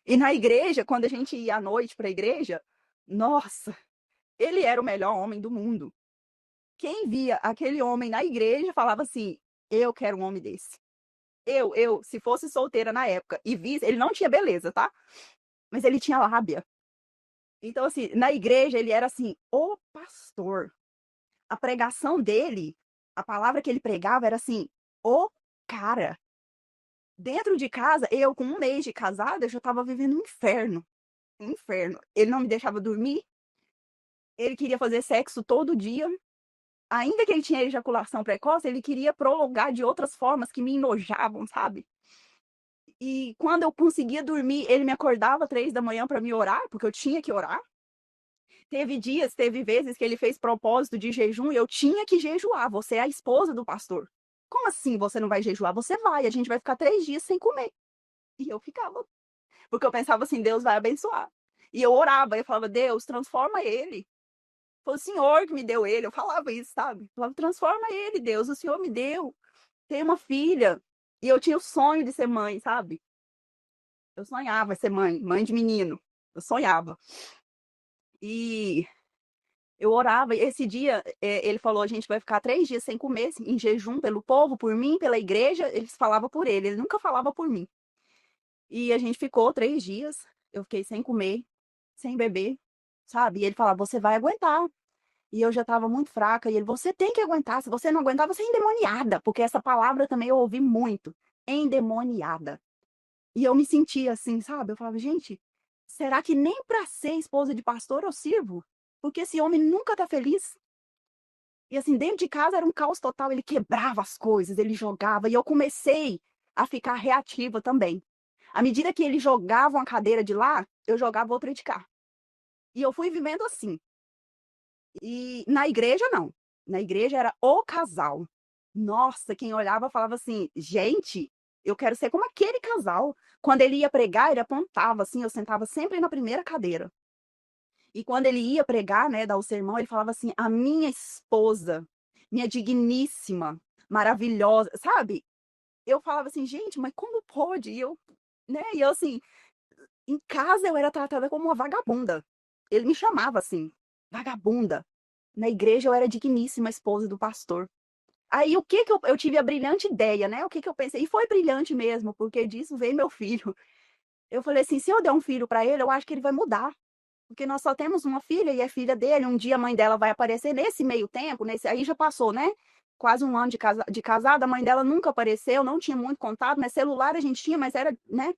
E na igreja, quando a gente ia à noite para a igreja, nossa, ele era o melhor homem do mundo. Quem via aquele homem na igreja falava assim: eu quero um homem desse. Se fosse solteira na época e visse, ele não tinha beleza, tá? Mas ele tinha lábia. Então, assim, na igreja ele era assim, o pastor. A pregação dele, a palavra que ele pregava era assim, o cara. Dentro de casa, eu com 1 mês de casada, eu já estava vivendo um inferno. Um inferno. Ele não me deixava dormir, ele queria fazer sexo todo dia. Ainda que ele tinha ejaculação precoce, ele queria prolongar de outras formas que me enojavam, sabe? E quando eu conseguia dormir, ele me acordava 3 da manhã para me orar, porque eu tinha que orar. Teve vezes que ele fez propósito de jejum e eu tinha que jejuar. Você é a esposa do pastor. Como assim você não vai jejuar? Você vai, a gente vai ficar 3 dias sem comer. E eu ficava, porque eu pensava assim, Deus vai abençoar. E eu orava, eu falava, Deus, transforma ele. Foi o Senhor que me deu ele. Eu falava isso, sabe? Eu falava, transforma ele, Deus, o Senhor me deu. Tem uma filha. E eu tinha o sonho de ser mãe, sabe? Eu sonhava ser mãe, mãe de menino. Eu sonhava. E eu orava. Esse dia, ele falou: a gente vai ficar 3 dias sem comer, em jejum, pelo povo, por mim, pela igreja. Eles falavam por ele nunca falava por mim. E a gente ficou 3 dias. Eu fiquei sem comer, sem beber, sabe? E ele falava: você vai aguentar. E eu já estava muito fraca. E ele: você tem que aguentar. Se você não aguentar, você é endemoniada. Porque essa palavra também eu ouvi muito: endemoniada. E eu me sentia assim, sabe? Eu falava: gente, será que nem para ser esposa de pastor eu sirvo? Porque esse homem nunca tá feliz. E assim, dentro de casa era um caos total, ele quebrava as coisas, ele jogava, e eu comecei a ficar reativa também. À medida que ele jogava uma cadeira de lá, eu jogava outra de cá. E eu fui vivendo assim. E na igreja, não. Na igreja era o casal. Nossa, quem olhava falava assim: gente, eu quero ser como aquele casal. Quando ele ia pregar, ele apontava assim, eu sentava sempre na primeira cadeira. E quando ele ia pregar, né, dar o sermão, ele falava assim: a minha esposa, minha digníssima, maravilhosa, sabe? Eu falava assim, gente, mas como pode? E eu, né? E eu assim, em casa eu era tratada como uma vagabunda. Ele me chamava assim, vagabunda. Na igreja eu era digníssima esposa do pastor. Aí o que que eu tive a brilhante ideia, né? O que que eu pensei? E foi brilhante mesmo, porque disso veio meu filho. Eu falei assim, se eu der um filho para ele, eu acho que ele vai mudar. Porque nós só temos uma filha e é filha dele. Um dia a mãe dela vai aparecer nesse meio tempo, aí já passou, né? Quase um ano de casada, a mãe dela nunca apareceu, não tinha muito contato, mas celular a gente tinha, mas era, né?